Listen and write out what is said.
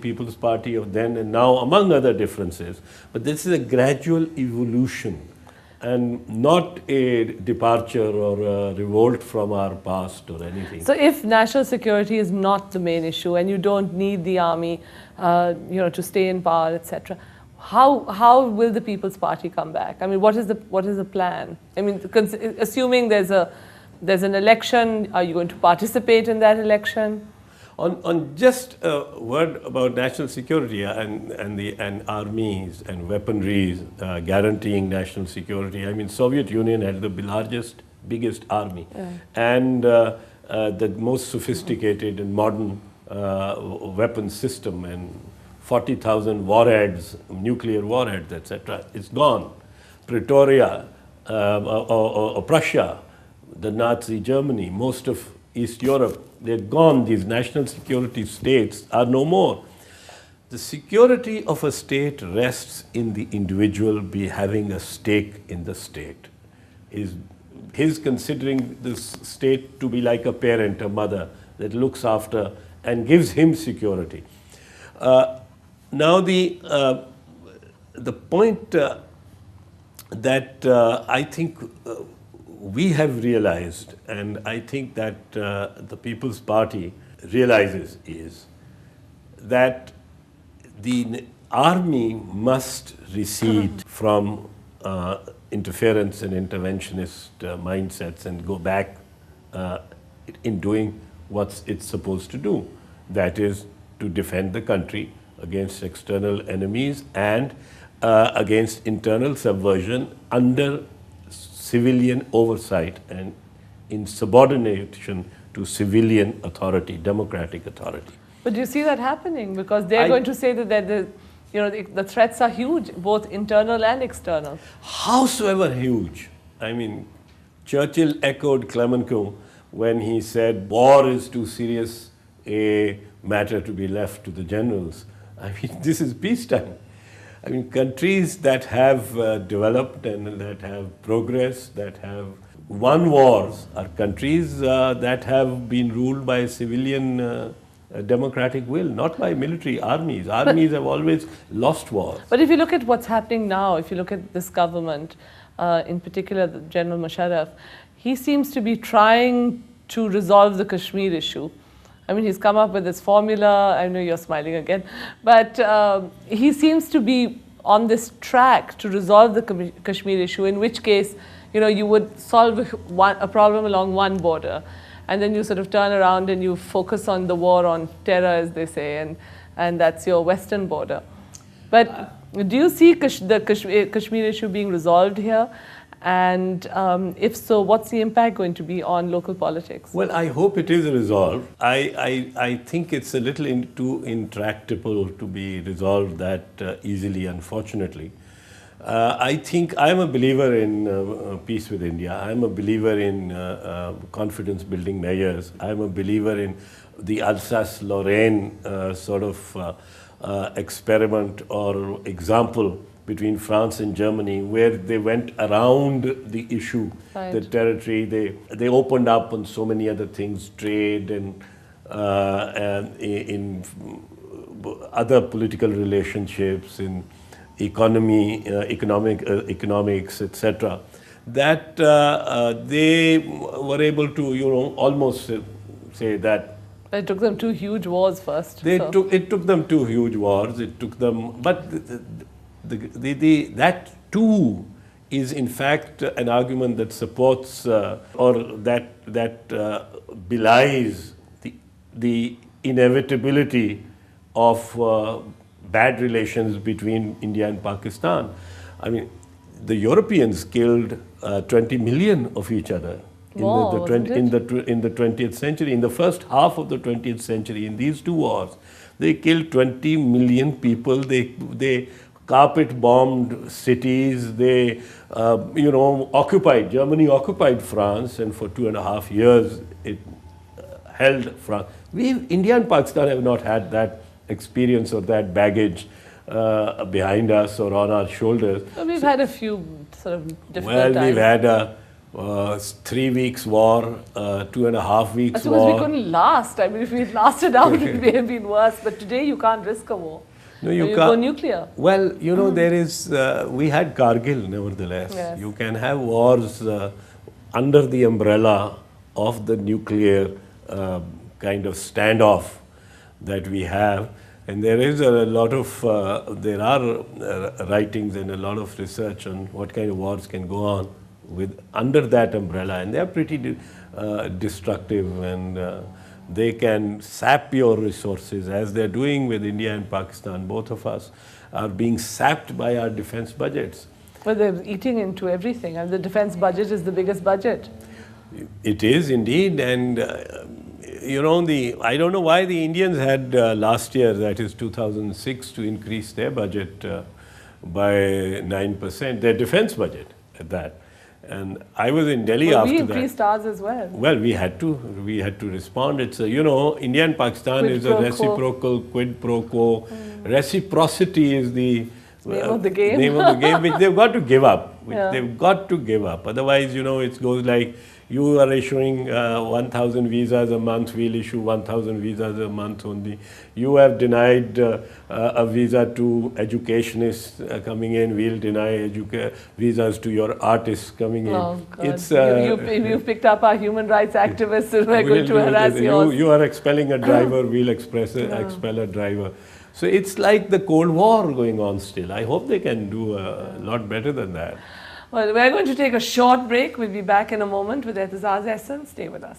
People's Party of then and now, among other differences. But this is a gradual evolution and not a departure or a revolt from our past or anything. So if national security is not the main issue and you don't need the army to stay in power, etc., how will the People's Party come back? I mean, what is the plan? I mean, assuming there's an election, are you going to participate in that election? On just a word about national security and armies and weaponry guaranteeing national security. I mean, Soviet Union had the largest, biggest army, and the most sophisticated and modern weapon system, and 40,000 warheads, nuclear warheads, etc. It's gone. Pretoria, or Prussia, the Nazi Germany, most of East Europe, they're gone. These national security states are no more. The security of a state rests in the individual having a stake in the state. He's considering this state to be like a parent, a mother that looks after and gives him security. Now the point that I think we have realized, and I think that the People's Party realizes, is that the army must recede from interference and interventionist mindsets and go back in doing what it's supposed to do. That is, to defend the country against external enemies and against internal subversion under civilian oversight and in subordination to civilian authority, democratic authority. But do you see that happening? Because they're going to say that the threats are huge, both internal and external. Howsoever huge. I mean, Churchill echoed Clemenceau when he said, war is too serious a matter to be left to the generals. I mean, this is peacetime. I mean, countries that have developed and that have progressed, that have won wars, are countries that have been ruled by civilian democratic will, not by military armies. Armies have always lost wars. But if you look at what's happening now, if you look at this government, in particular General Musharraf, he seems to be trying to resolve the Kashmir issue. I mean, he's come up with this formula. I know you're smiling again. But he seems to be on this track to resolve the Kashmir issue, in which case, you would solve a problem along one border. And then you sort of turn around and you focus on the war on terror, as they say, and that's your western border. But do you see the Kashmir issue being resolved here? And if so, what's the impact going to be on local politics? Well, I hope it is resolved. I think it's a little too intractable to be resolved that easily, unfortunately. I think I'm a believer in peace with India. I'm a believer in confidence-building measures. I'm a believer in the Alsace-Lorraine sort of experiment or example between France and Germany, where they went around the issue, the territory. They opened up on so many other things, trade and in other political relationships, in economics, etc. That they were able to, almost say that. It took them two huge wars first. It took them two huge wars. It took them, but that too is in fact an argument that supports or that belies the inevitability of bad relations between India and Pakistan. I mean, the Europeans killed 20 million of each other in the 20th century. In the first half of the 20th century, in these two wars, they killed 20 million people. They carpet bombed cities. They, Germany occupied France, and for 2.5 years it held France. India and Pakistan have not had that experience or that baggage behind us or on our shoulders. Well, we've had a few sort of difficult times. We've had 3 weeks war, 2.5 weeks I suppose we war. couldn't last. I mean, if we had lasted out, it may have been worse. But today you can't risk a war. No, you go can't. nuclear. Well, you know, there is, we had Kargil nevertheless. Yes. You can have wars under the umbrella of the nuclear kind of standoff that we have. And there is a lot of, there are writings and a lot of research on what kind of wars can go on with under that umbrella. And they are pretty destructive, and they can sap your resources, as they're doing with India and Pakistan. Both of us are being sapped by our defense budgets. Well, they're eating into everything. And the defense budget is the biggest budget. It is indeed, and you know, I don't know why the Indians had last year, that is 2006, to increase their budget by 9%, their defense budget at that. And I was in Delhi Well, after we that. increased ours as well. Well, we had to respond. It's you know, India and Pakistan Quid is pro a quo. reciprocal quid pro quo. Reciprocity is the Name of the game. name of the game, which they've got to give up. Which Yeah. they've got to give up. Otherwise, you know, it goes like you are issuing 1,000 visas a month, we'll issue 1,000 visas a month only. You have denied a visa to educationists coming in, we'll deny visas to your artists coming in. Oh, God. It's, you picked up our human rights activists and we're going to harass yours. you are expelling a driver, we'll expel a driver. So it's like the Cold War going on still. I hope they can do a lot better than that. Well, we're going to take a short break. We'll be back in a moment with Etizaz Ehsan. Stay with us.